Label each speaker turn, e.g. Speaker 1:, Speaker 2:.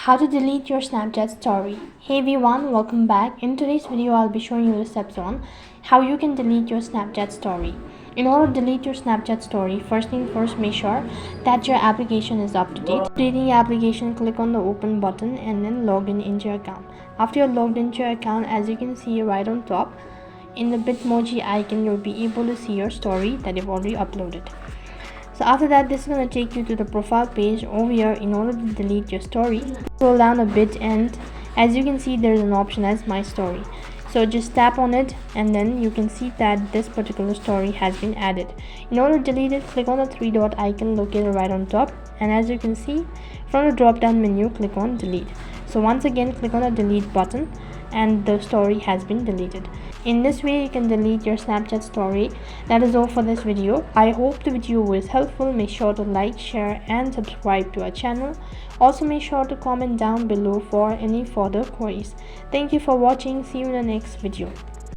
Speaker 1: How to delete your Snapchat story. Hey everyone, welcome back. In today's video, I'll be showing you the steps on how you can delete your Snapchat story. In order to delete your Snapchat story, first thing first, make sure that your application is up to date. Deleting your application, click on the open button and then log in into your account. After you're logged into your account, as you can see right on top, in the Bitmoji icon, you'll be able to see your story that you've already uploaded. So after that, this is going to take you to the profile page. Over here, in order to delete your story, scroll down a bit and as you can see, there's an option as my story. So just tap on it and then you can see that this particular story has been added. In order to delete it, click on the three dot icon located right on top, and as you can see from the drop down menu, click on delete. So once again, click on the delete button and the story has been deleted. In this way, you can delete your Snapchat story. That is all for this video. I hope the video was helpful. Make sure to like, share and subscribe to our channel. Also make sure to comment down below for any further queries. Thank you for watching. See you in the next video.